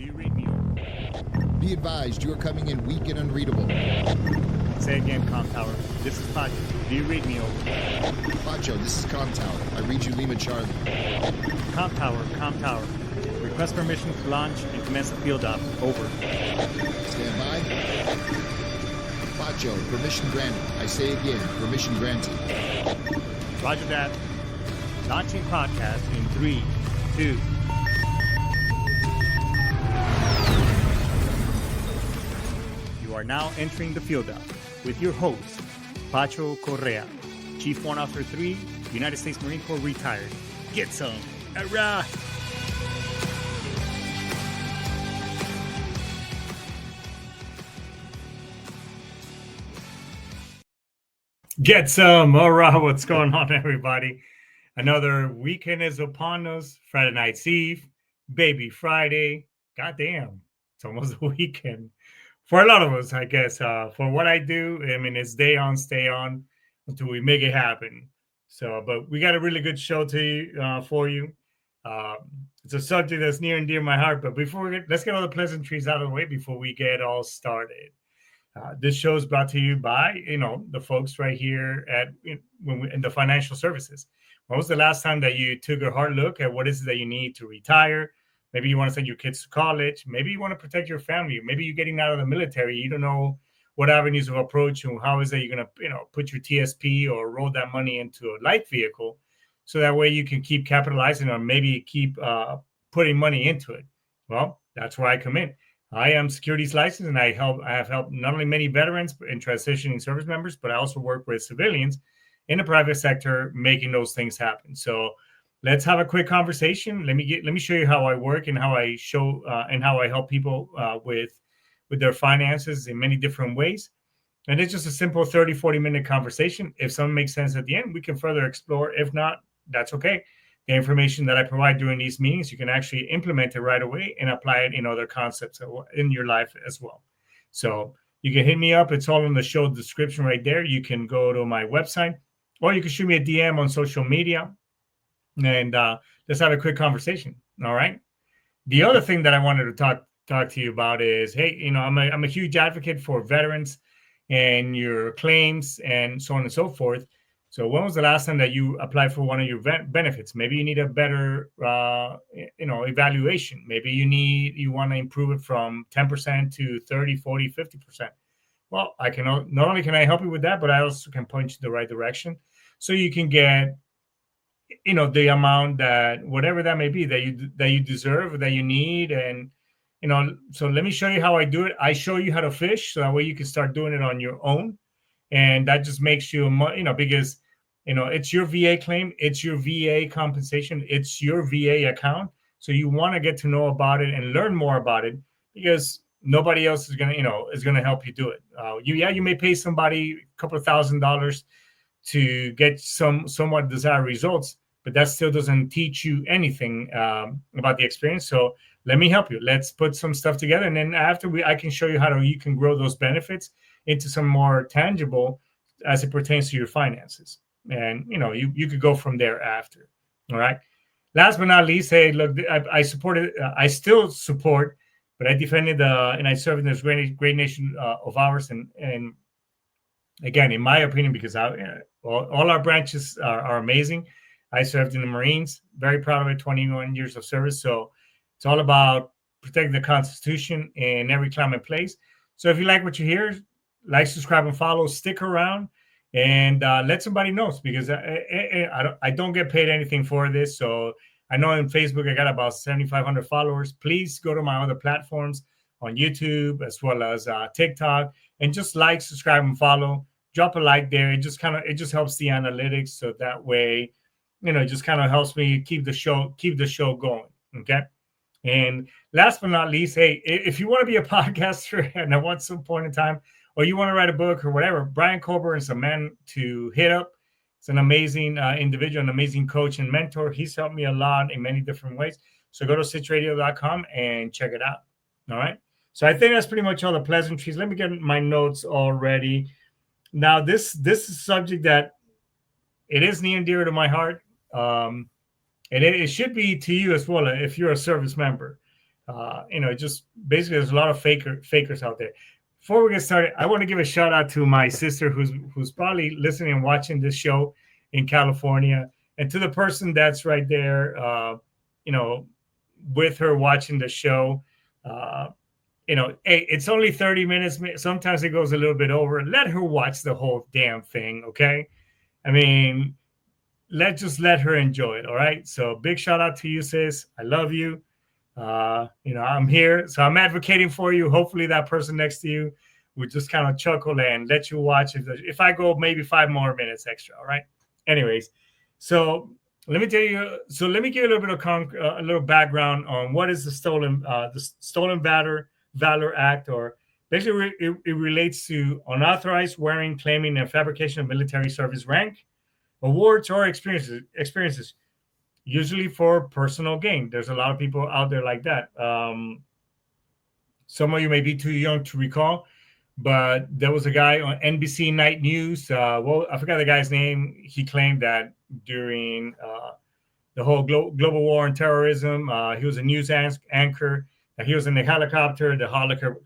Do you read me? Be advised, you are coming in weak and unreadable. Say again, Com Tower. This is Pacho. Do you read me? Pacho, this is Com Tower. I read you Lima Charlie. Com Tower, Com Tower. Request permission to launch and commence the field op. Over. Stand by. Pacho, permission granted. I say again, permission granted. Roger that. Launching podcast in 3, 2. You are now entering the field op with your host, Pacho Correa, Chief Warrant Officer 3, United States Marine Corps retired. Get some. Oorah! Get some. Oorah, what's going on, everybody? Another weekend is upon us. Friday night's Eve, Baby Friday. Goddamn, it's almost a weekend. For a lot of us, I guess. For what I do, I mean, it's day on, stay on until we make it happen. So, but we got a really good show for you. It's a subject that's near and dear to my heart. But let's get all the pleasantries out of the way before we get all started. This show is brought to you by, the folks right here in the financial services. When was the last time that you took a hard look at what is it that you need to retire? Maybe you want to send your kids to college. Maybe you want to protect your family. Maybe you're getting out of the military. You don't know what avenues of approach and how is that you're going to, put your TSP or roll that money into a light vehicle, so that way you can keep capitalizing or maybe keep putting money into it. Well, that's where I come in. I am securities licensed, and I have helped not only many veterans and transitioning service members, but I also work with civilians in the private sector making those things happen. So let's have a quick conversation. Let me show you how I work and how I show and how I help people with their finances in many different ways. And it's just a simple 30, 40-minute conversation. If something makes sense at the end, we can further explore. If not, that's okay. The information that I provide during these meetings, you can actually implement it right away and apply it in other concepts in your life as well. So you can hit me up. It's all in the show description right there. You can go to my website, or you can shoot me a DM on social media, and let's have a quick conversation. All right. The other thing that I wanted to talk to you about is, hey, I'm a huge advocate for veterans and your claims and so on and so forth. So when was the last time that you applied for one of your benefits? Maybe you need a better, evaluation. Maybe you want to improve it from 10% to 30, 40, 50%. Well, not only can I help you with that, but I also can point you in the right direction, so you can get, the amount that whatever that may be that you deserve, that you need, and So let me show you how I do it. I show you how to fish, so that way you can start doing it on your own. And that just makes you, because, it's your VA claim, it's your VA compensation, it's your VA account. So you want to get to know about it and learn more about it, because nobody else is going to help you do it. You may pay somebody a couple of $1,000s to get somewhat desired results, but that still doesn't teach you anything about the experience. So let me help you. Let's put some stuff together, and then I can show you how you can grow those benefits into some more tangible as it pertains to your finances. And, you could go from there after. All right. Last but not least, hey, look, I supported, I still support, but I defended and I served in this great nation of ours. And again, in my opinion, because all our branches are amazing. I served in the Marines, very proud of it, 21 years of service. So it's all about protecting the Constitution in every climate place. So if you like what you hear, like, subscribe, and follow. Stick around and let somebody know, because I don't get paid anything for this. So I know on Facebook I got about 7,500 followers. Please go to my other platforms on YouTube as well as TikTok, and just like, subscribe, and follow. Drop a like there. It just helps the analytics, so that way, it just kind of helps me keep the show going. Okay. And last but not least, hey, if you want to be a podcaster and at some point in time, or you want to write a book or whatever, Brian Colburn is a man to hit up. He's an amazing individual, an amazing coach and mentor. He's helped me a lot in many different ways. So go to sitchradio.com and check it out. All right. So I think that's pretty much all the pleasantries. Let me get my notes all ready. Now, this is a subject that it is near and dear to my heart. And it should be to you as well if you're a service member. Just basically there's a lot of fakers out there. Before we get started, I want to give a shout out to my sister who's probably listening and watching this show in California, and to the person that's right there, with her watching the show. Uh, hey, it's only 30 minutes. Sometimes it goes a little bit over. Let her watch the whole damn thing, okay? I mean, let her enjoy it, all right? So big shout out to you, sis. I love you. I'm here, so I'm advocating for you. Hopefully that person next to you would just kind of chuckle and let you watch if I go maybe 5 more minutes extra, all right? Anyways, so let me give you a little bit of a little background on what is the Stolen Valor Act, or basically it relates to unauthorized wearing, claiming, and fabrication of military service rank, awards, or experiences, usually for personal gain. There's a lot of people out there like that. Some of you may be too young to recall, but there was a guy on NBC Night News. I forgot the guy's name. He claimed that during the whole global war on terrorism, he was a news anchor. That he was in the helicopter. The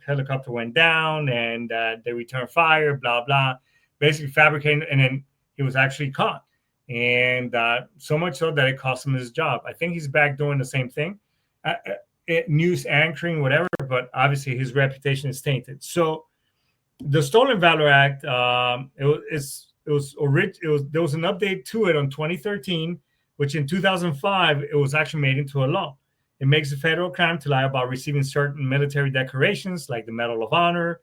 helicopter went down, and they returned fire. Blah blah. Basically fabricating, and then he was actually caught. And so much so that it cost him his job. I think he's back doing the same thing, news anchoring, whatever. But obviously, his reputation is tainted. So, the Stolen Valor Act, there was an update to it on 2013, which in 2005 it was actually made into a law. It makes a federal crime to lie about receiving certain military decorations, like the Medal of Honor,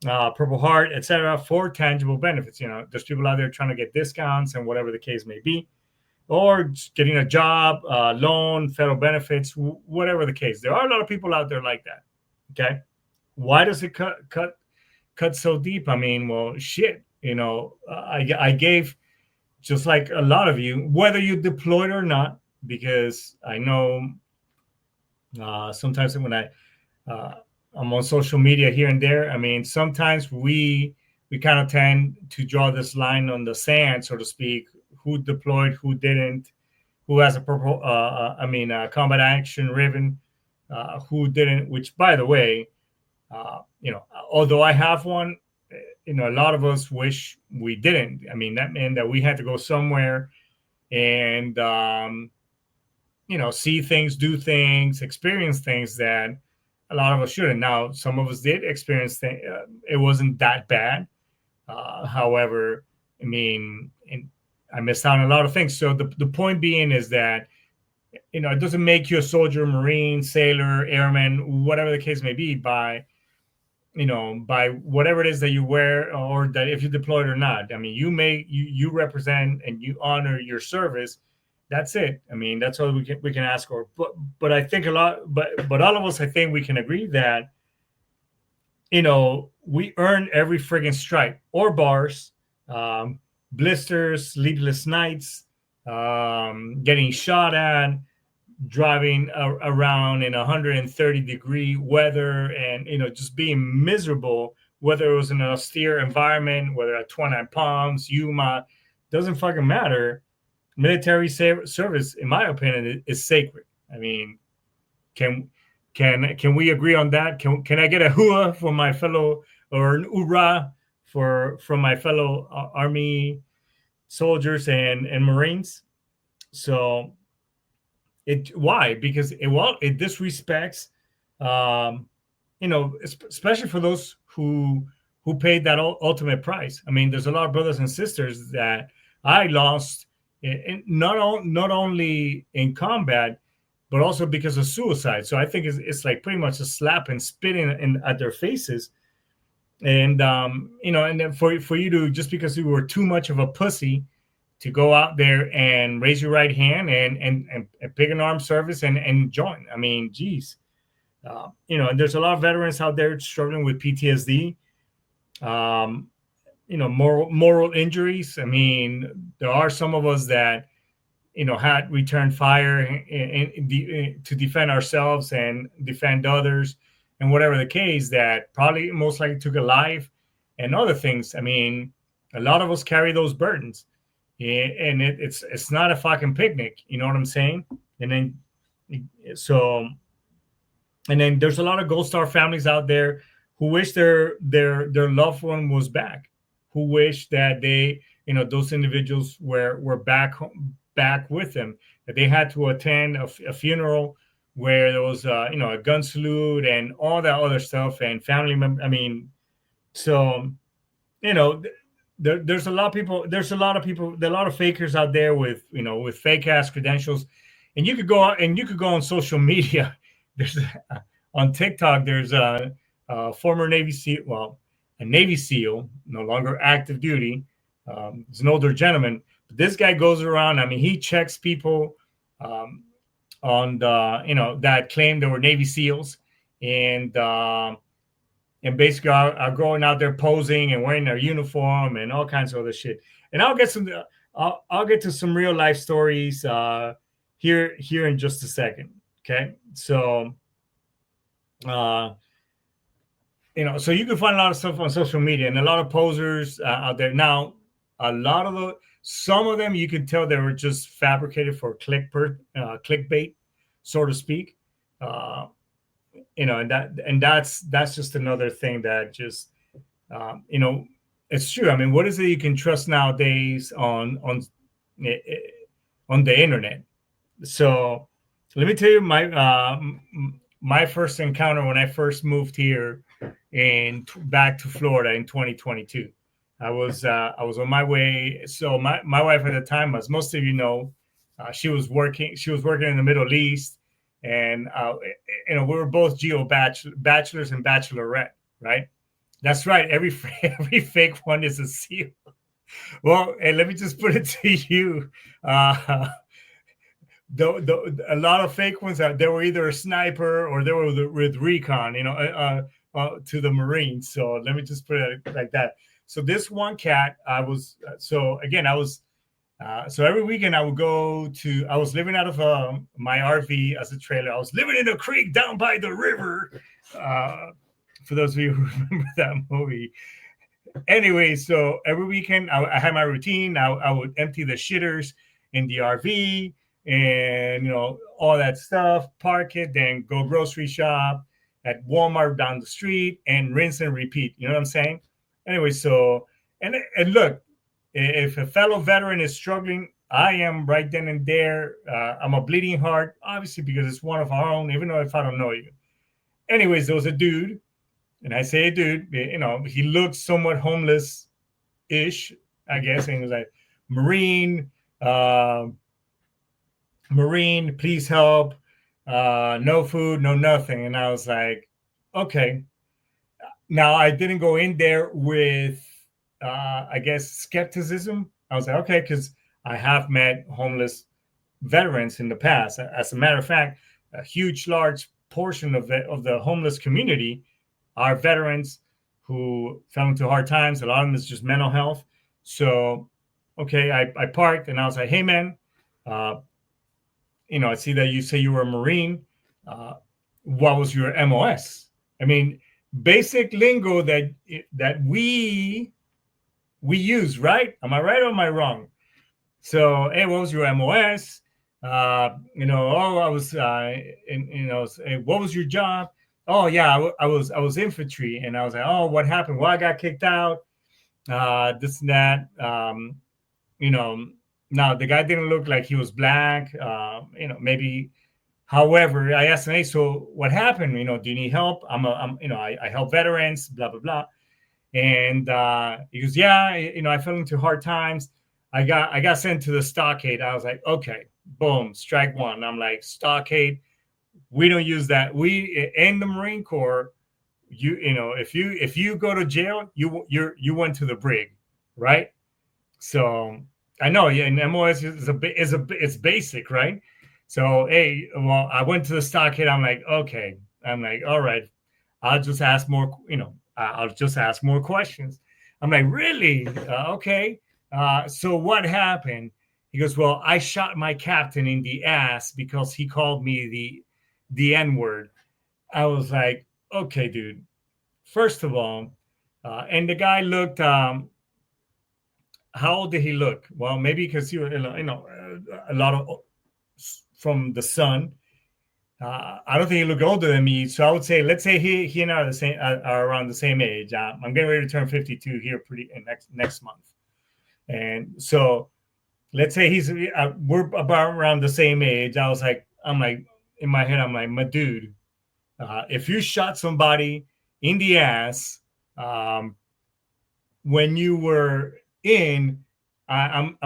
Purple Heart, etc., for tangible benefits. There's people out there trying to get discounts and whatever the case may be, or getting a job, loan, federal benefits, whatever the case. There are a lot of people out there like that. Okay, why does it cut so deep? I mean, well, shit. I gave, just like a lot of you, whether you deployed or not, because I know sometimes when I'm on social media here and there. I mean, sometimes we kind of tend to draw this line on the sand, so to speak. Who deployed, who didn't, who has a combat action ribbon, who didn't. Which, by the way, although I have one, a lot of us wish we didn't. I mean, that meant that we had to go somewhere and see things, do things, experience things that a lot of us shouldn't. Now, some of us did experience things. It wasn't that bad. However, I mean, I missed out on a lot of things. So the point being is that, it doesn't make you a soldier, Marine, sailor, airman, whatever the case may be, by whatever it is that you wear, or that if you deployed or not. I mean, you represent and you honor your service. That's it. I mean, that's all we can ask for. But I think but all of us, I think we can agree that, we earn every friggin' stripe or bars, blisters, sleepless nights, getting shot at, driving around in 130-degree weather, and just being miserable. Whether it was in an austere environment, whether at 29 Palms, Yuma, doesn't fucking matter. Military service, in my opinion, is sacred. I mean, can we agree on that? Can I get a hua for my fellow, or an Oorah from my fellow Army soldiers and Marines? So why? Because it disrespects, especially for those who paid that ultimate price. I mean, there's a lot of brothers and sisters that I lost, not only in combat, but also because of suicide. So I think it's like pretty much a slap and spitting at their faces. And and then for you to, just because you were too much of a pussy to go out there and raise your right hand and pick an armed service and join. I mean, geez, and there's a lot of veterans out there struggling with PTSD, moral injuries. I mean, there are some of us that, had returned fire to defend ourselves and defend others, and whatever the case, that probably most likely took a life and other things. I mean, a lot of us carry those burdens, and it's not a fucking picnic. You know what I'm saying? And then, so And then there's a lot of Gold Star families out there who wish their loved one was back, who wish that they, those individuals were back back with them, that they had to attend a funeral where there was a gun salute and all that other stuff, and family member. I mean, so you know there's a lot of people, there are a lot of fakers out there with with fake ass credentials, and you could go out and you could go on social media. There's on TikTok, there's a former Navy SEAL, well, a Navy SEAL, no longer active duty. He's an older gentleman, but this guy goes around. I mean, he checks people on the that claim they were Navy SEALs, and basically are going out there posing and wearing their uniform and all kinds of other shit. And I'll get to some real life stories here in just a second. Okay, so so you can find a lot of stuff on social media and a lot of posers out there. Now, some of them you can tell they were just fabricated for clickbait, so to speak. And that's just another thing that just it's true. I mean, what is it you can trust nowadays on the internet? So let me tell you my first encounter when I first moved here back to Florida in 2022. I was on my way. So my wife at the time, as most of you know, she was working in the Middle East, and we were both bachelors and bachelorette, right? That's right. Every fake one is a SEAL. Well, and let me just put it to you. A lot of fake ones, they were either a sniper or they were with recon, to the Marines. So let me just put it like that. So this one cat, so every weekend I was living out of my RV as a trailer. I was living in a creek down by the river. For those of you who remember that movie. Anyway, so every weekend I had my routine. I would empty the shitters in the RV and all that stuff, park it, then go grocery shop at Walmart down the street and rinse and repeat. You know what I'm saying? Anyway, so and look, if a fellow veteran is struggling, I am right then and there. I'm a bleeding heart, obviously, because it's one of our own, even though if I don't know you. Anyways, there was a dude, and I say a dude, he looked somewhat homeless-ish, I guess, and he was like, Marine, please help. No food, no nothing. And I was like, okay. Now, I didn't go in there with, I guess, skepticism. I was like, okay, because I have met homeless veterans in the past. As a matter of fact, a large portion of the homeless community are veterans who fell into hard times. A lot of them is just mental health. So, okay, I parked and I was like, hey, man, I see that you say you were a Marine. What was your MOS? I mean, basic lingo that we use, right? Am I right or am I wrong? So, hey, what was your MOS? I was, what was your job? Oh yeah, I was infantry, and I was like, oh, what happened? Well, I got kicked out. This and that. Now the guy didn't look like he was black. Maybe. However, I asked him, hey, so what happened? Do you need help? I help veterans, blah blah blah. And he goes, yeah, I fell into hard times. I got sent to the stockade. I was like, okay, boom, strike one. I'm like, stockade. We don't use that. We in the Marine Corps, if you go to jail, you went to the brig, right? So I know, yeah, and MOS it's basic, right? So hey, well, I went to the stockade. I'm like, okay. I'm like, all right, I'll just ask more. I'll just ask more questions. I'm like, really? Okay. So what happened? He goes, well, I shot my captain in the ass because he called me the N-word. I was like, okay, dude. First of all, and the guy looked. How old did he look? Well, maybe because he was, a lot of from the sun. I don't think he looked older than me. So I would say, let's say he and I are around the same age. I'm getting ready to turn 52 here next month, and so let's say we're about around the same age. I'm like in my head, I'm like, my dude, if you shot somebody in the ass when you were in, I'm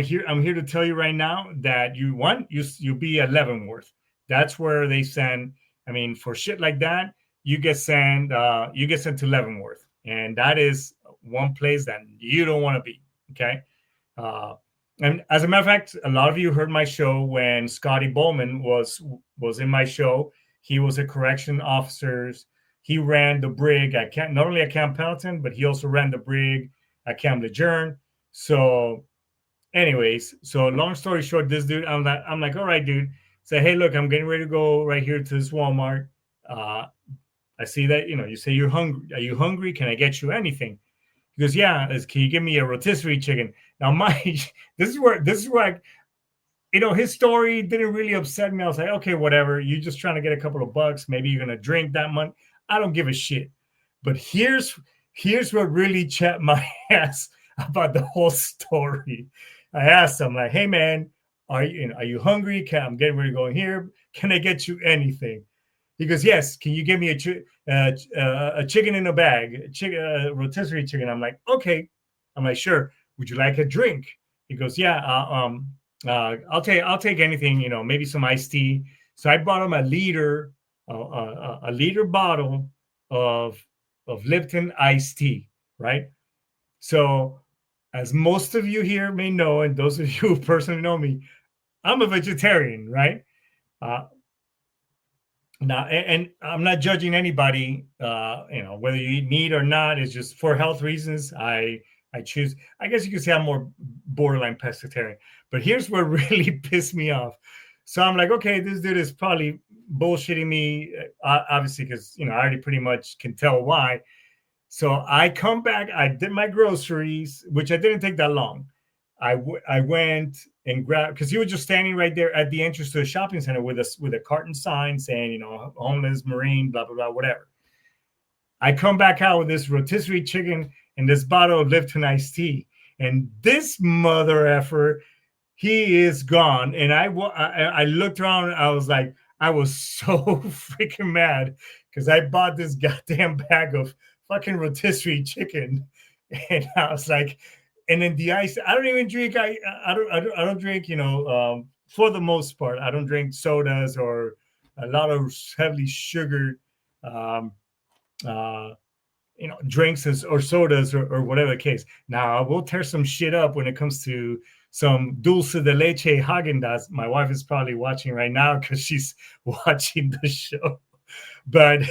here to tell you right now that you'll be at Leavenworth. That's where they send. I mean, for shit like that, you get sent to Leavenworth, and that is one place that you don't want to be. Okay. Uh, and as a matter of fact, a lot of you heard my show when Scotty Bowman was in my show. He was a correction officer. He ran the brig at not only at Camp Pendleton, but he also ran the brig at Camp Lejeune. So, anyways, so long story short, this dude, I'm like, all right, dude. Say, hey, look, I'm getting ready to go right here to this Walmart. I see that you say you're hungry. Are you hungry? Can I get you anything? He goes, yeah. Can you give me a rotisserie chicken? Now, this is where his story didn't really upset me. I was like, okay, whatever. You're just trying to get a couple of bucks. Maybe you're gonna drink that month. I don't give a shit. But here's what really chapped my ass about the whole story. I asked him, like, hey man, are you hungry? I'm getting ready to go in here. Can I get you anything? He goes, yes. Can you give me a chicken in a bag, rotisserie chicken? I'm like, okay. I'm like, sure. Would you like a drink? He goes, yeah. I'll take anything. Maybe some iced tea. So I bought him a liter bottle of Lipton iced tea, right? So, as most of you here may know, and those of you who personally know me, I'm a vegetarian, right? Now, and I'm not judging anybody, whether you eat meat or not. It's just for health reasons. I choose. I guess you could say I'm more borderline pescatarian. But here's what really pissed me off. So I'm like, okay, this dude is probably bullshitting me, obviously, because I already pretty much can tell why. So I come back. I did my groceries, which I didn't take that long. I went and grabbed, because he was just standing right there at the entrance to the shopping center with a carton sign saying, homeless Marine, blah blah blah, whatever. I come back out with this rotisserie chicken and this bottle of Lipton iced tea, and this mother effer, he is gone. And I looked around. I was like, I was so freaking mad because I bought this goddamn bag of fucking rotisserie chicken, and I was like, and then the ice. I don't even drink. I don't drink. For the most part, I don't drink sodas or a lot of heavily sugared, drinks or sodas or whatever the case. Now I will tear some shit up when it comes to some dulce de leche Häagen-Dazs. My wife is probably watching right now because she's watching the show. But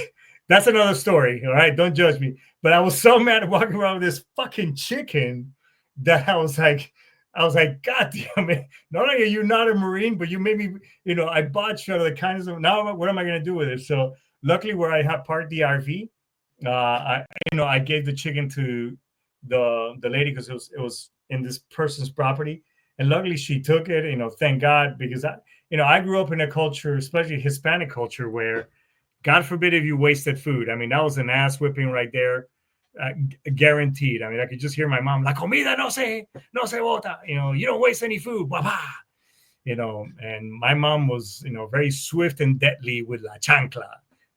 that's another story. All right, don't judge me. But I was so mad walking around with this fucking chicken that I was like, God damn it. Not only are you not a Marine, but you made me, I bought you out of the kindness of, now what am I going to do with it? So luckily where I had parked the RV, I gave the chicken to the lady because it was in this person's property. And luckily she took it, thank God, because I grew up in a culture, especially Hispanic culture, where God forbid if you wasted food. I mean, that was an ass whipping right there. Guaranteed. I mean, I could just hear my mom, la comida no se bota, you don't waste any food, blah, blah. And my mom was, very swift and deadly with la chancla.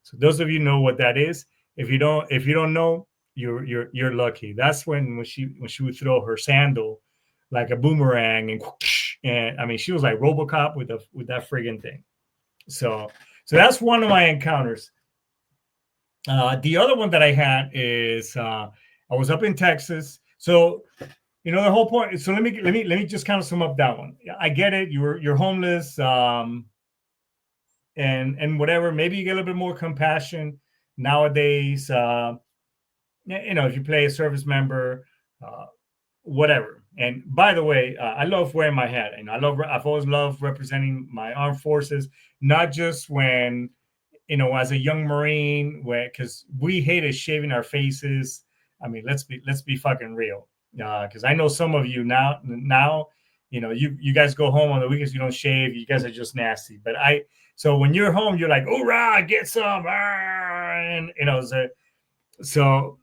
So those of you know what that is. If you don't know, you're lucky. That's when she would throw her sandal like a boomerang, and I mean, she was like RoboCop with that friggin' thing. So that's one of my encounters. The other one that I had is I was up in Texas. So the whole point. So let me just kind of sum up that one. I get it. You're homeless, and whatever. Maybe you get a little bit more compassion nowadays. If you play a service member, whatever. And by the way, I love wearing my hat, and I've always loved representing my armed forces, not just when. As a young Marine, because we hated shaving our faces. I mean, let's be fucking real. Because I know some of you now, you guys go home on the weekends, you don't shave, you guys are just nasty. But So when you're home, you're like, "Oorah, get some!" And so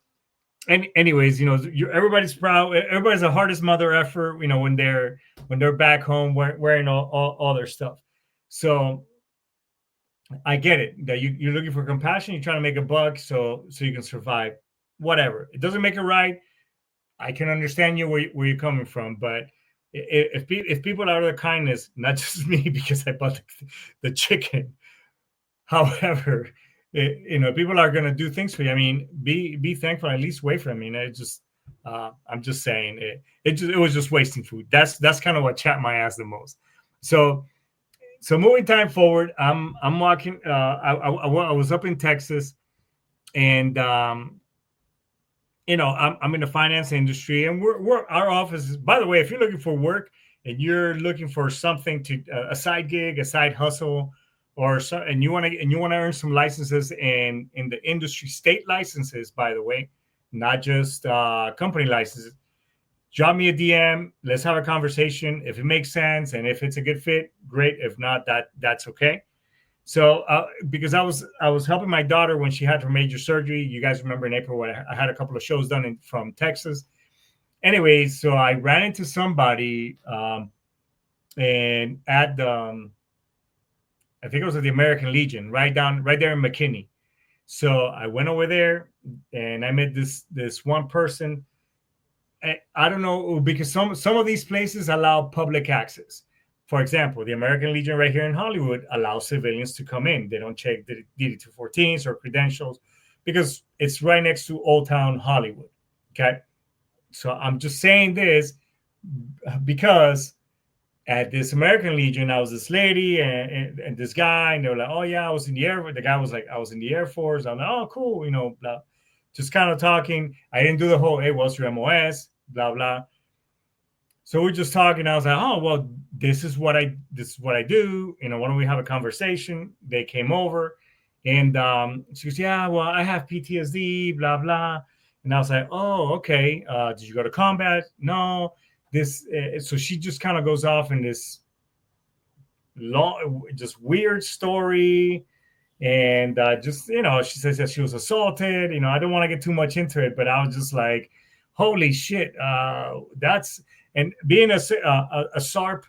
and anyways, everybody's proud. Everybody's the hardest mother effort. When they're back home wearing all their stuff. So I get it that you're looking for compassion. You're trying to make a buck so you can survive. Whatever. It doesn't make it right. I can understand where you're coming from, but if people are out of kindness, not just me because I bought the chicken. However, people are gonna do things for you. I mean, be thankful. At least wait for. I mean, I'm just saying it was just wasting food. That's kind of what chapped my ass the most. So moving time forward, I'm walking. I was up in Texas, and I'm in the finance industry, and we're our office is. By the way, if you're looking for work and you're looking for something to a side gig, a side hustle, and you want to earn some licenses in the industry, state licenses, by the way, not just company licenses. Drop me a DM. Let's have a conversation. If it makes sense and if it's a good fit, great. If not, that's okay. So, because I was helping my daughter when she had her major surgery. You guys remember in April when I had a couple of shows done from Texas. Anyways, so I ran into somebody, and at I think it was at the American Legion, right there in McKinney. So I went over there and I met this one person. I don't know, because some of these places allow public access. For example, the American Legion right here in Hollywood allows civilians to come in. They don't check the DD-214s or credentials because it's right next to Old Town Hollywood. Okay. So I'm just saying this because at this American Legion, I was this lady and this guy, and they were like, "Oh yeah, I was in the Air." The guy was like, "I was in the Air Force." I'm like, "Oh, cool," blah. Just kind of talking. I didn't do the whole, "Hey, what's your MOS?" Blah blah. So we're just talking. I was like, "Oh well, this is what I do." Why don't we have a conversation? They came over, and she goes, "Yeah, well, I have PTSD." Blah blah. And I was like, "Oh, okay. Did you go to combat?" No. So she just kind of goes off in this long, just weird story, and she says that she was assaulted. I don't want to get too much into it, but I was just like, holy shit, that's and being a SARP,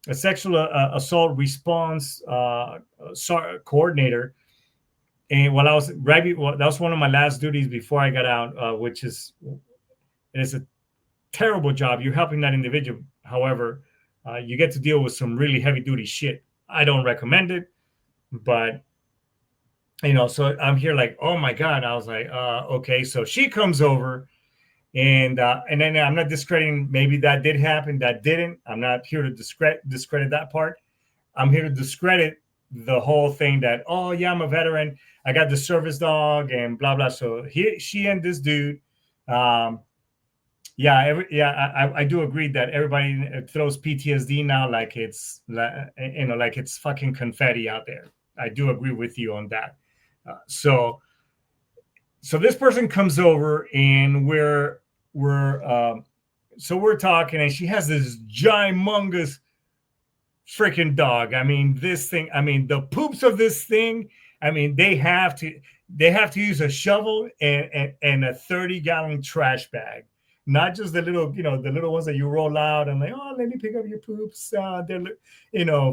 a sexual assault response coordinator. And while I was that was one of my last duties before I got out, which is a terrible job. You're helping that individual. However, you get to deal with some really heavy duty shit. I don't recommend it, but so I'm here like, oh my God. I was like, okay. So she comes over, and then I'm not discrediting. Maybe that did happen. That didn't. I'm not here to discredit that part. I'm here to discredit the whole thing that, oh yeah, I'm a veteran. I got the service dog and blah blah. So she and this dude. I do agree that everybody throws PTSD now like it's like it's fucking confetti out there. I do agree with you on that. So this person comes over and we're talking, and she has this ginormous freaking dog. I mean, this thing. I mean, the poops of this thing. I mean, they have to use a shovel and a 30-gallon trash bag. Not just the little ones that you roll out and like, oh, let me pick up your poops. They're,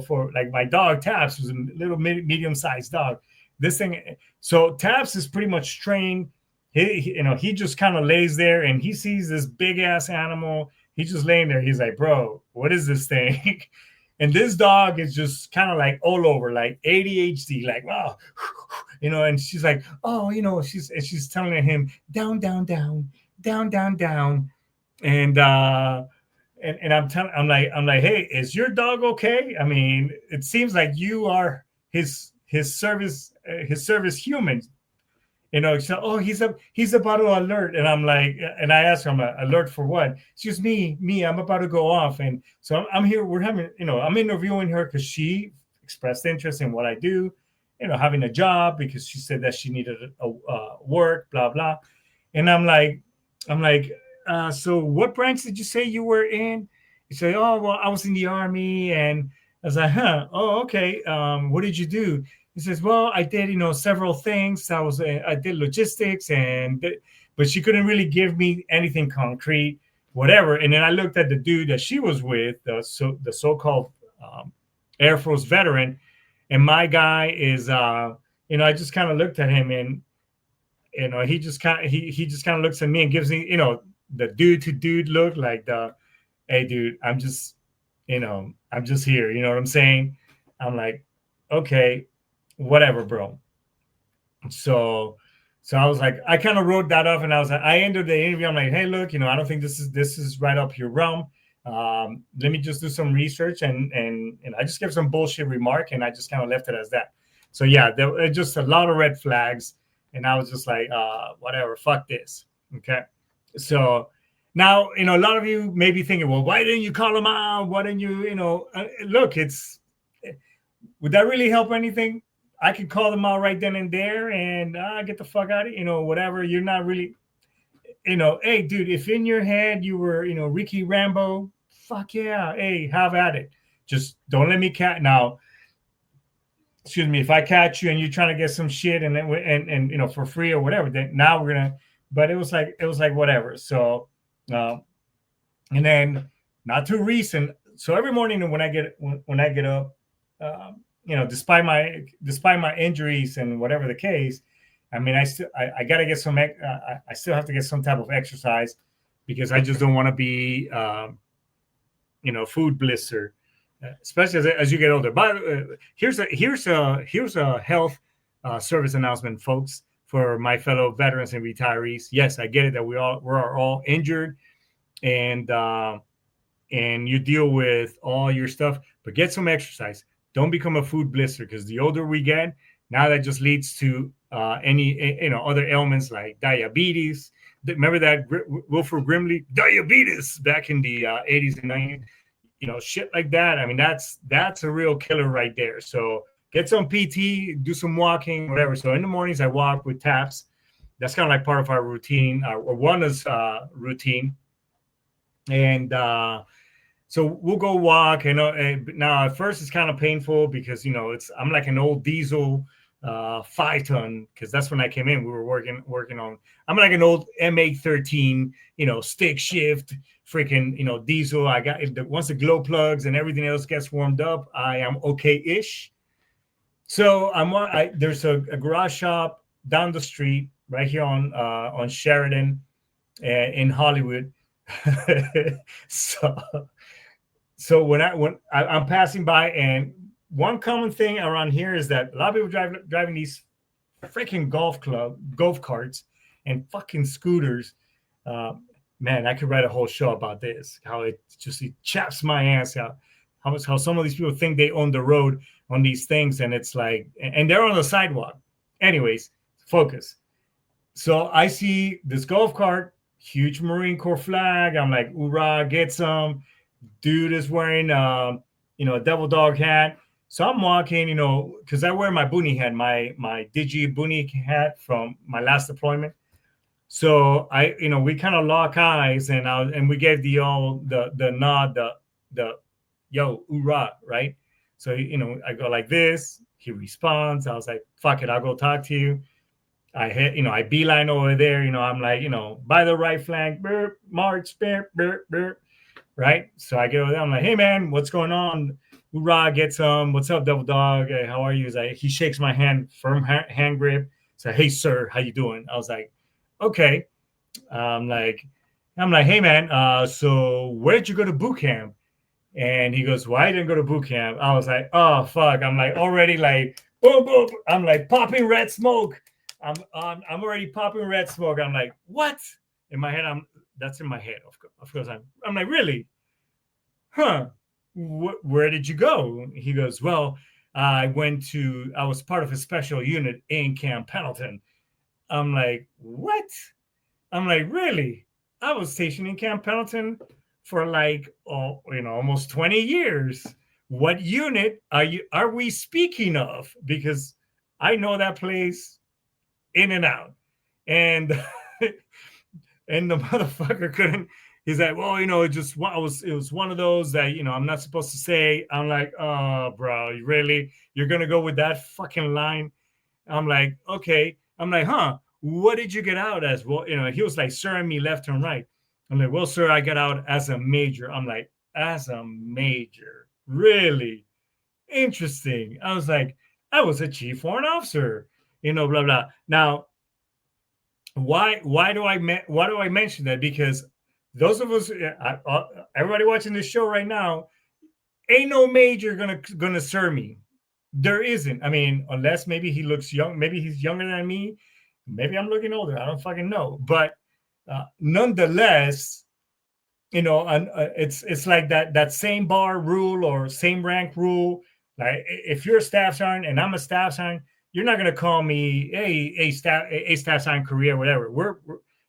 for like my dog Taps, who's a little medium-sized dog. This thing, so Taps is pretty much trained. He just kind of lays there and he sees this big ass animal. He's just laying there. He's like, bro, what is this thing? And this dog is just kind of like all over, like ADHD, like, wow, and she's like, oh, she's telling him down, down, down, down, down, down. And I'm like, hey, is your dog okay? I mean, it seems like you are his service human. So, oh, he's about to alert. And I'm like, and I asked him, alert for what? She goes, me, I'm about to go off. And so I'm here, we're having, I'm interviewing her because she expressed interest in what I do, having a job, because she said that she needed a work, blah, blah. And I'm like, so what branch did you say you were in? You say, oh, well, I was in the Army, and was like, huh, oh, okay. What did you do? He says, well, I did, several things. I did logistics but she couldn't really give me anything concrete, whatever. And then I looked at the dude that she was with, the so-called Air Force veteran, and my guy is, I just kind of looked at him, and he just kind of looks at me and gives me, the dude to dude look, like hey, dude, I'm just here. You know what I'm saying? I'm like, okay, whatever, bro. So I was like, I kind of wrote that off, and I was like, I ended the interview. I'm like, hey, look, I don't think this is right up your realm. Let me just do some research, and I just gave some bullshit remark, and I just kind of left it as that. So yeah, there were just a lot of red flags, and I was just like, whatever, fuck this. Okay. So now, a lot of you may be thinking, well, why didn't you call him out? Why didn't you, look, would that really help anything? I could call them out right then and there and get the fuck out of, whatever. You're not really, hey, dude, if in your head you were, Ricky Rambo, fuck yeah. Hey, have at it. Just don't let me now, excuse me, if I catch you and you're trying to get some shit and for free or whatever, then now we're going to, but it was like whatever. So, and then not too recent. So every morning when I get up, despite my injuries and whatever the case, I mean, I got to get some, I still have to get some type of exercise because I just don't want to be, food blister, especially as you get older. But here's a health service announcement, folks, for my fellow veterans and retirees. Yes, I get it that we're all injured, and you deal with all your stuff, but get some exercise. Don't become a food blister, because the older we get, now that just leads to any other ailments like diabetes. Remember that Wilford Brimley diabetes back in the 80s and 90s, shit like that. I mean, that's a real killer right there. So get some PT, do some walking, whatever. So in the mornings I walk with taps. That's kind of like part of our routine, or one is routine. And so we'll go walk, and now at first it's kind of painful because I'm like an old diesel 5-ton, because that's when I came in. We were working on. I'm like an old M813, stick shift, freaking diesel. I got once the glow plugs and everything else gets warmed up, I am okay-ish. So there's a garage shop down the street right here on Sheridan in Hollywood. So when I'm passing by, and one common thing around here is that a lot of people driving these freaking golf carts and fucking scooters. Man, I could write a whole show about this. How it chaps my ass out. How some of these people think they own the road on these things, and it's like, and they're on the sidewalk. Anyways, focus. So I see this golf cart, huge Marine Corps flag. I'm like, Oorah, get some. Dude is wearing, a devil dog hat. So I'm walking, because I wear my boonie hat, my Digi boonie hat from my last deployment. So we kind of lock eyes, and we gave the nod, the yo, Oorah, right? So I go like this. He responds. I was like, fuck it, I'll go talk to you. I hit, I beeline over there. I'm like, by the right flank, burp, march, burp, burp, burp. Right. So I get over there. I'm like, hey, man, what's going on? Oorah, get some. What's up, Devil Dog? Hey, how are you? He shakes my hand, firm hand grip. So, hey, sir, how you doing? I was like, okay. I'm like, hey, man, so where did you go to boot camp? And he goes, well, I didn't go to boot camp. I was like, oh, fuck. I'm like, already like, boom, boom. I'm like popping red smoke. I'm already popping red smoke. I'm like, what? In my head, that's in my head. Of course, I'm like, really? Huh? Where did you go? He goes, well, I was part of a special unit in Camp Pendleton. I'm like, what? I'm like, really? I was stationed in Camp Pendleton for like, almost 20 years. What unit are we speaking of? Because I know that place in and out. And and the motherfucker He's like, well, it was one of those that, I'm not supposed to say. I'm like, oh, bro, you really, you're going to go with that fucking line? I'm like, okay. I'm like, huh, what did you get out as? Well, he was like serving me left and right. I'm like, well, sir, I got out as a major. I'm like, as a major? Really? Interesting. I was like, I was a chief warrant officer, blah, blah. Now, why do I mention that? Because those of us, everybody watching this show right now, ain't no major gonna serve me. There isn't. I mean, unless maybe he looks young, maybe he's younger than me, maybe I'm looking older. I don't fucking know. But nonetheless, and it's like that same bar rule or same rank rule. Like if you're a staff sergeant and I'm a staff sergeant, you're not gonna call me a staff sergeant Korea, whatever. We're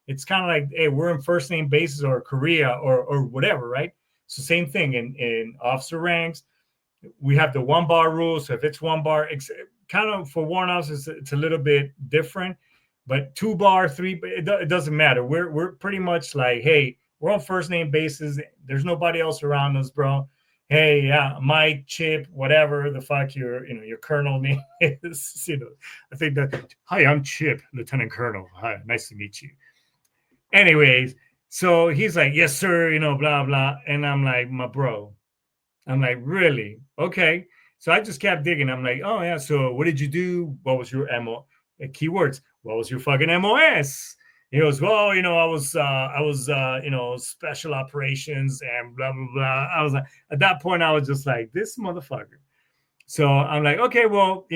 it's kind of like, hey, we're in first name basis or Korea or whatever, right? So same thing in officer ranks. We have the one bar rule. So if it's one bar, it's kind of for warrant officers, it's a little bit different. But 2 bar, 3, it doesn't matter. We're pretty much like, hey, we're on first name basis. There's nobody else around us, bro. Hey, yeah, Mike, Chip, whatever the fuck your colonel name is. I think that. Hi, I'm Chip, Lieutenant Colonel. Hi, nice to meet you. Anyways, so he's like, yes, sir. Blah blah, and I'm like, my bro. I'm like, really? Okay. So I just kept digging. I'm like, oh yeah. So what did you do? What was your MO? Keywords. What was your fucking MOS? He goes, well, I was special operations and blah blah blah. I was like, at that point, I was just like, this motherfucker. So I'm like, okay, well,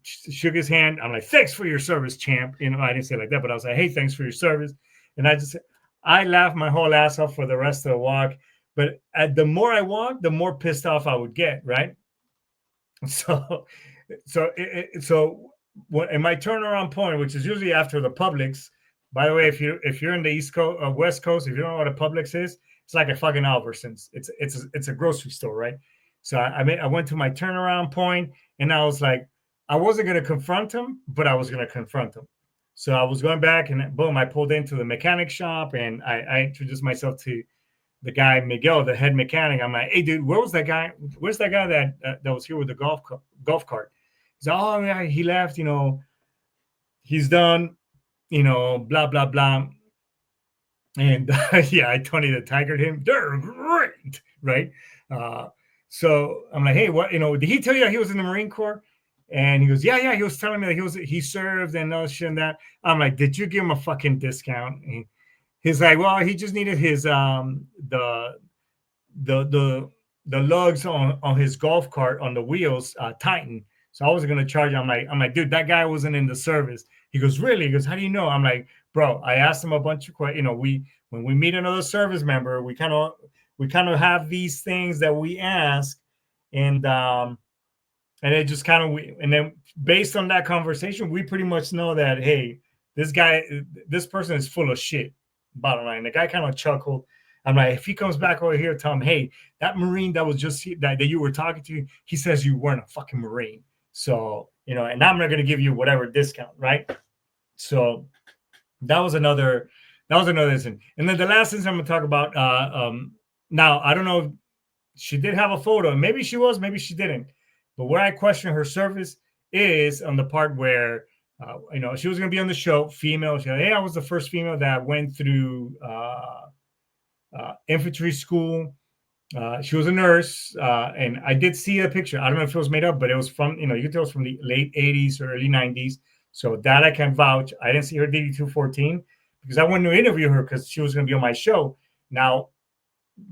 shook his hand. I'm like, thanks for your service, champ. I didn't say it like that, but I was like, hey, thanks for your service. And I laughed my whole ass off for the rest of the walk. But the more I walked, the more pissed off I would get, right? So in my turnaround point, which is usually after the Publix. By the way, if you're in the East Coast, West Coast, if you don't know what a Publix is, it's like a fucking Albertsons. It's a grocery store, right? So I went to my turnaround point, and I was like, I wasn't gonna confront him, but I was gonna confront him. So I was going back, and boom, I pulled into the mechanic shop, and I introduced myself to the guy Miguel, the head mechanic. I'm like, hey, dude, where's that guy that was here with the golf cart? He's like, oh yeah, he left. He's done. Blah blah blah. And yeah, I Tony the Tigered him. They're great, right? So I'm like, hey, what? Did he tell you that he was in the Marine Corps? And he goes, yeah. He was telling me that he served and all shit and that. I'm like, did you give him a fucking discount? And he's like, well, he just needed his the lugs on his golf cart on the wheels tightened. So I wasn't gonna charge him. I'm like, dude, that guy wasn't in the service. He goes, really? He goes, how do you know? I'm like, bro, I asked him a bunch of questions. When we meet another service member, we kind of have these things that we ask, and it just kind of and then based on that conversation, we pretty much know that, hey, this person is full of shit. Bottom line, the guy kind of chuckled. I'm like, if he comes back over here, tell him, hey, that Marine that was just that you were talking to, he says you weren't a fucking Marine. So, and I'm not going to give you whatever discount, right? So that was another incident. And then the last incident I'm going to talk about, now, I don't know if she did have a photo. Maybe she was, maybe she didn't. But where I question her service is on the part where, she was going to be on the show, female. She said, hey, I was the first female that went through infantry school. She was a nurse, and I did see a picture. I don't know if it was made up, but it was from, you can tell it was from the late 80s or early 90s. So that I can vouch. I didn't see her DD-214 because I wanted to interview her because she was going to be on my show. Now,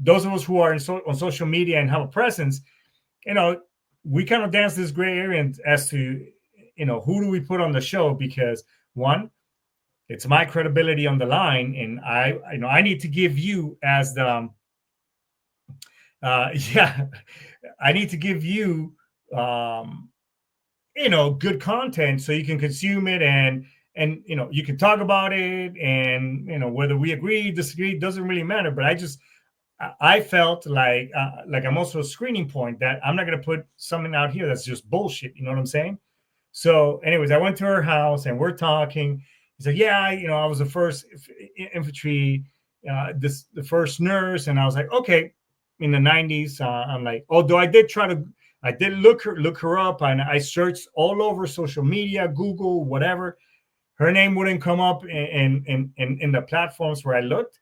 those of us who are on social media and have a presence, we kind of dance this gray area as to, who do we put on the show? Because one, it's my credibility on the line, and I need to give you as the I need to give you good content so you can consume it and you can talk about it, and whether we agree, disagree, doesn't really matter. But I felt like I'm also a screening point that I'm not going to put something out here that's just bullshit. You know what I'm saying? So anyways, I went to her house and we're talking. He's like, yeah, I was the first infantry the first nurse, and I was like, okay, in the 90s. I'm like, although I did look her up, and I searched all over social media, Google, whatever. Her name wouldn't come up in the platforms where I looked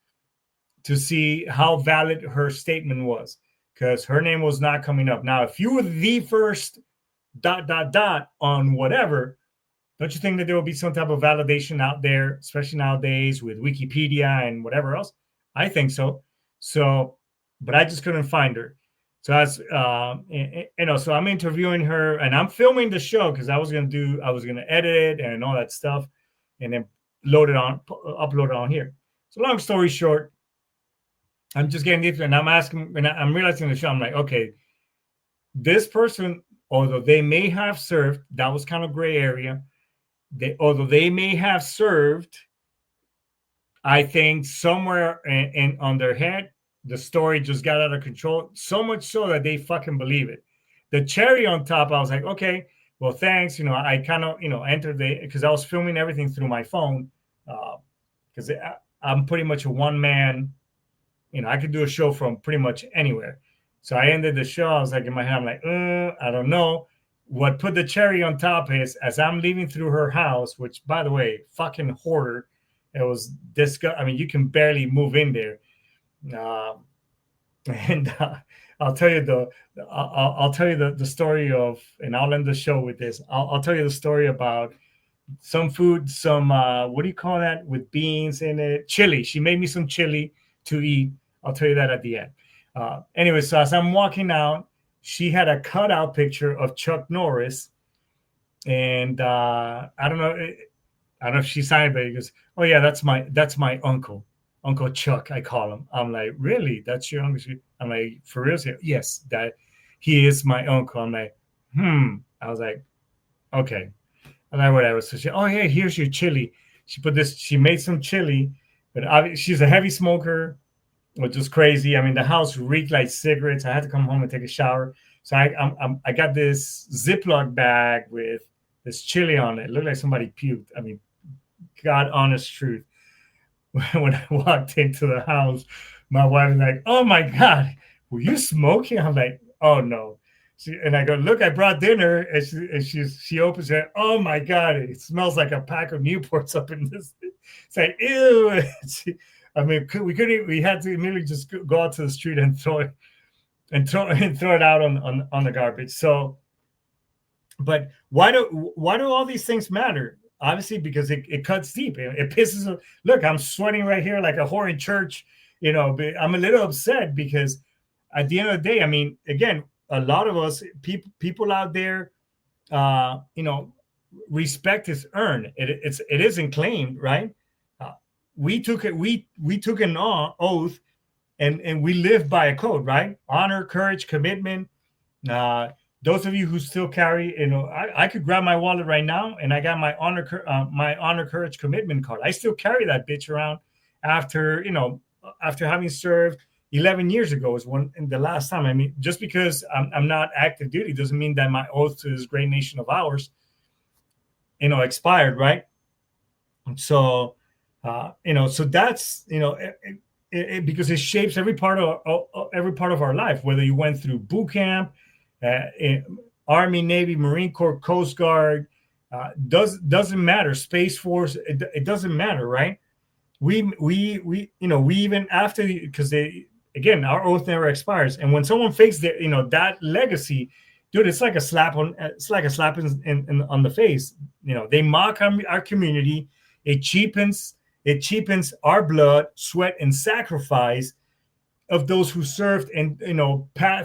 to see how valid her statement was, because her name was not coming up. Now, if you were the first ... on whatever, don't you think that there will be some type of validation out there, especially nowadays with Wikipedia and whatever else? I think so. So, but I just couldn't find her. So so I'm interviewing her, and I'm filming the show because I was gonna edit it and all that stuff, and then upload it on here. So long story short, I'm just getting deeper, and I'm realizing the show. I'm like, okay, this person, although they may have served, that was kind of gray area. Although they may have served, I think somewhere on their head, the story just got out of control. So much so that they fucking believe it. The cherry on top, I was like, okay, well, thanks. I kind of, entered because I was filming everything through my phone, because I'm pretty much a one man. I could do a show from pretty much anywhere. So I ended the show. I was like, in my head, I'm like, I don't know. What put the cherry on top is, as I'm leaving through her house, which, by the way, fucking hoarder. It was disgusting. I mean, you can barely move in there. And I'll tell you the story of, and I'll end the show with this. I'll tell you the story about some food, some what do you call that, with beans in it? Chili. She made me some chili to eat. I'll tell you that at the end. Anyway, so as I'm walking out, she had a cutout picture of Chuck Norris, and I don't know if she signed it, but he goes, "Oh yeah, that's my uncle, Uncle Chuck, I call him." I'm like, "Really? That's your uncle?" I'm like, "For real?" Yes, that he is my uncle. I'm like, I was like, okay. And then whatever. So she, oh yeah, here's your chili. She made some chili, but she's a heavy smoker, which was crazy. I mean, the house reeked like cigarettes. I had to come home and take a shower. So I got this Ziploc bag with this chili on it. It looked like somebody puked. I mean, God honest truth. When I walked into the house, my wife was like, "Oh my God, were you smoking?" I'm like, "Oh no." And I go, "Look, I brought dinner." And she opens it. "Oh my God, it smells like a pack of Newports up in this." It's like, ew. I mean, we had to immediately just go out to the street and throw it out on the garbage. So, but why do all these things matter? Obviously, because it cuts deep. It pisses. Look, I'm sweating right here like a whore in church. But I'm a little upset because at the end of the day, I mean, again, a lot of us people out there, respect is earned. It isn't claimed, right? We took an oath, and we live by a code, right? Honor, courage, commitment. Those of you who still carry, I could grab my wallet right now, and I got my honor, courage, commitment card. I still carry that bitch around after having served 11 years ago was the last time. I mean, just because I'm not active duty doesn't mean that my oath to this great nation of ours, expired, right? So, so that's, because it shapes every part of our life, whether you went through boot camp, Army, Navy, Marine Corps, Coast Guard, doesn't matter. Space Force, it doesn't matter, right? We even after, because again, our oath never expires, and when someone fakes that legacy, dude, it's like a slap on the face. They mock our community. It cheapens our blood, sweat, and sacrifice of those who served, and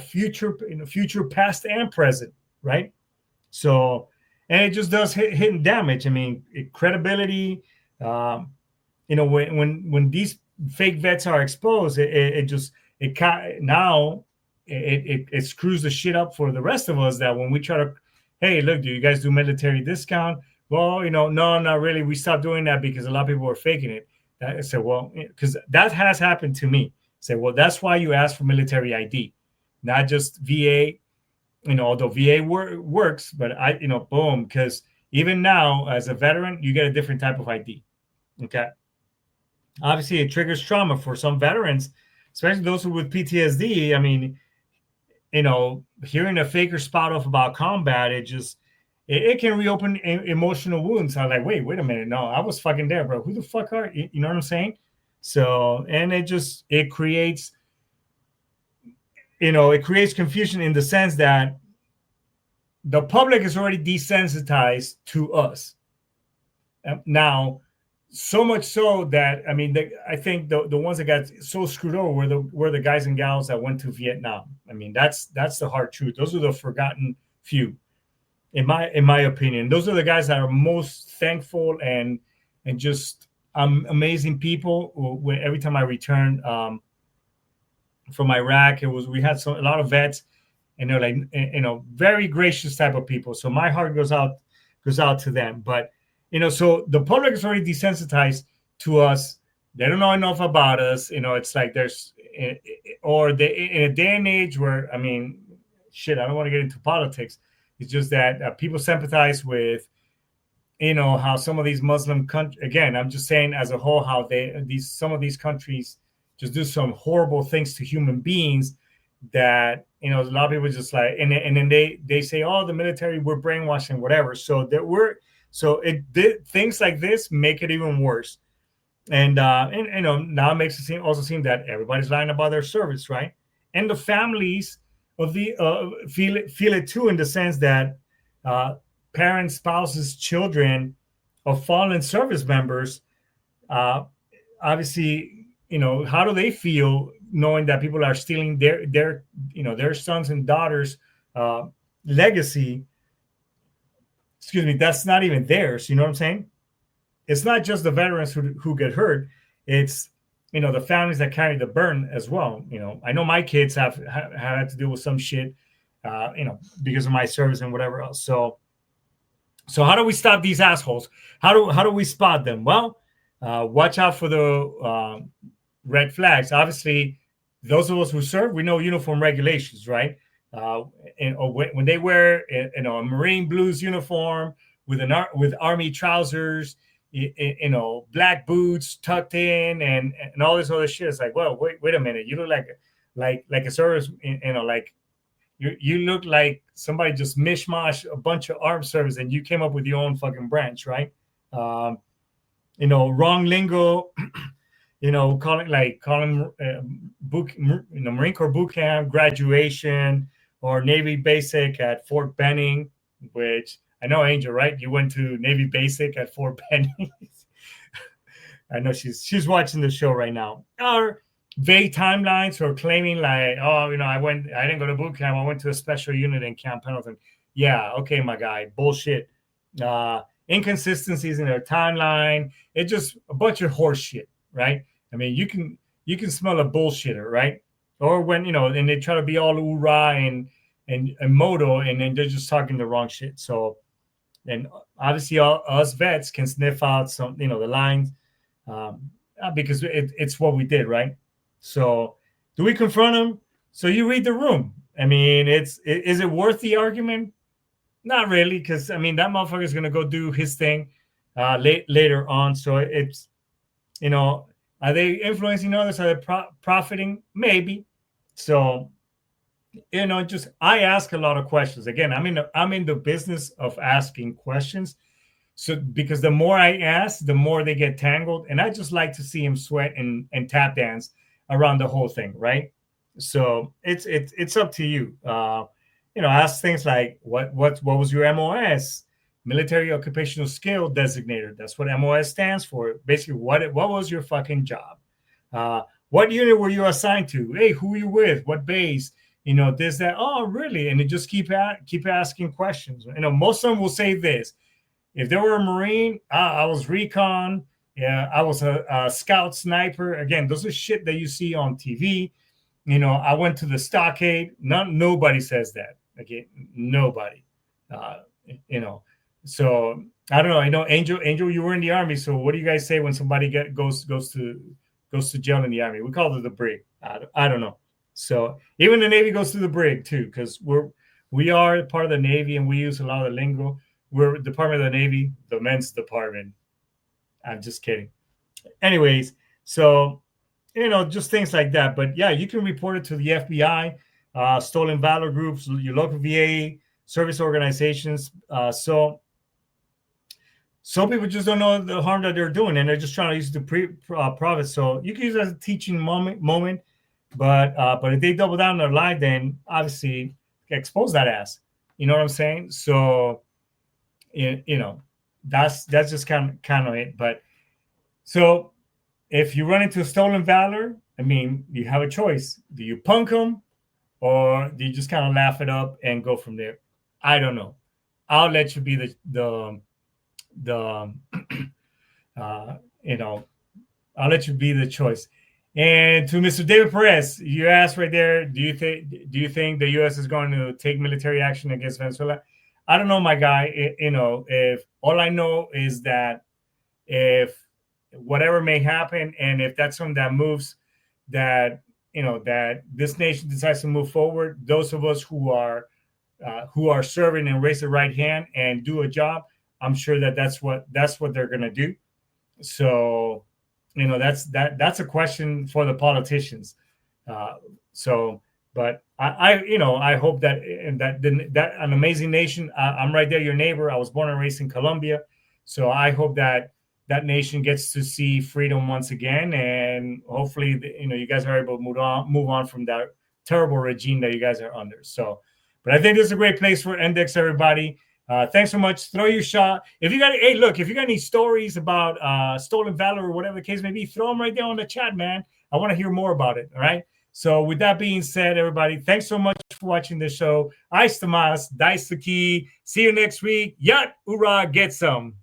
future, past and present, right? So, and it just does hidden damage. I mean, credibility. When these fake vets are exposed, it screws the shit up for the rest of us. That when we try to, hey, look, do you guys do military discount? Well, no, not really. We stopped doing that because a lot of people were faking it. I said, well, because that has happened to me. Say, well, that's why you ask for military ID, not just VA. Although VA works, but boom, because even now as a veteran, you get a different type of ID. Okay. obviously it triggers trauma for some veterans, especially those who with PTSD. I mean, hearing a faker spout off about combat, it can reopen emotional wounds. I'm like, wait a minute, no, I was fucking there, bro. Who the fuck are you? You know what I'm saying? So, and it creates, it creates confusion in the sense that the public is already desensitized to us now, so much so that I mean, I think the ones that got so screwed over were the guys and gals that went to Vietnam. I mean, that's the hard truth. Those are the forgotten few, in my opinion. Those are the guys that are most thankful and just amazing people. Every time I return from Iraq, we had a lot of vets, and they're like, very gracious type of people. So my heart goes out to them. But so the public is already desensitized to us. They don't know enough about us. It's like there's or they in a day and age where, I mean, shit, I don't want to get into politics. It's just that people sympathize with, how some of these Muslim countries, again, I'm just saying as a whole, how some of these countries just do some horrible things to human beings that, a lot of people just like, and then they say, oh, the military, we're brainwashing, whatever. So things like this make it even worse. And now it makes it also seem that everybody's lying about their service, right? And the families of the feel it too, in the sense that parents, spouses, children of fallen service members, obviously, how do they feel knowing that people are stealing their sons and daughters' legacy? Excuse me, that's not even theirs. You know what I'm saying? It's not just the veterans who get hurt. It's, the families that carry the burden as well. I know my kids have had to deal with some shit, because of my service and whatever else. So how do we stop these assholes? How do we spot them? Well, watch out for the red flags. Obviously, those of us who serve, we know uniform regulations, right? When they wear a Marine Blues uniform with Army trousers, black boots tucked in, and all this other shit. It's like, well, wait a minute, you look like a service, like you look like somebody just mishmash a bunch of armed service and you came up with your own fucking branch, right? Wrong lingo. calling book, Marine Corps boot camp, graduation, or Navy basic at Fort Benning, which I know, Angel, right? You went to Navy basic at Fort Benning. I know she's watching the show right now. Or vague timelines, or claiming like, oh, I didn't go to boot camp. I went to a special unit in Camp Pendleton. Yeah, okay, my guy, bullshit. Inconsistencies in their timeline. It's just a bunch of horse shit, right? I mean, you can smell a bullshitter, right? Or when, and they try to be all Oorah and moto, and then they're just talking the wrong shit. So, and obviously us vets can sniff out some, the lines, because it's what we did, right? So do we confront them? So you read the room. I mean, is it worth the argument? Not really, because I mean that motherfucker is gonna go do his thing later on. So it's, are they influencing others? Are they profiting? Maybe. So, just I ask a lot of questions. Again, I'm in the business of asking questions. So because the more I ask, the more they get tangled, and I just like to see him sweat and tap dance around the whole thing, right? So it's up to you. Ask things like what was your MOS, military occupational skill designator. That's what MOS stands for. Basically, what was your fucking job? What unit were you assigned to? Hey, who are you with? What base? This, that. Oh, really? And you just keep asking questions. Most of them will say this. If they were a Marine, I was recon. Yeah, I was a scout sniper. Again, those are shit that you see on TV. I went to the stockade. Nobody says that. Okay, nobody. So I don't know. Angel, you were in the Army. So what do you guys say when somebody goes to jail in the Army? We call it the brig. I don't know. So even the Navy goes through the brig too, because we are part of the Navy and we use a lot of the lingo. We're Department of the Navy, the men's department. I'm just kidding. Anyways, So, just things like that. But yeah, you can report it to the FBI, stolen valor groups, your local VA service organizations. So some people just don't know the harm that they're doing, and they're just trying to use the profit. So you can use it as a teaching moment. But if they double down on their lie, then obviously expose that ass. You know what I'm saying? So that's just kind of it. But so if you run into stolen valor, I mean, you have a choice. Do you punk them, or do you just kind of laugh it up and go from there? I don't know. I'll let you be the uh, you know I'll let you be the choice. And to Mr. David Perez, you asked right there, do you think the U.S. is going to take military action against Venezuela? I don't know, my guy. If all I know is that if whatever may happen, and if that's something that moves, that this nation decides to move forward, those of us who are serving and raise the right hand and do a job, I'm sure that's what they're going to do. So, that's a question for the politicians. Uh, so, but I hope that and that an amazing nation. I'm right there, your neighbor. I was born and raised in Colombia, so I hope that that nation gets to see freedom once again, and hopefully, you guys are able to move on from that terrible regime that you guys are under. So, but I think this is a great place for index, everybody. Thanks so much. Throw your shot. If you got, hey, look, if you got any stories about stolen valor or whatever the case may be, throw them right there on the chat, man. I want to hear more about it. All right. So with that being said, everybody, thanks so much for watching this show. Ice the mas, dice the key. See you next week. Yat, Oorah, get some.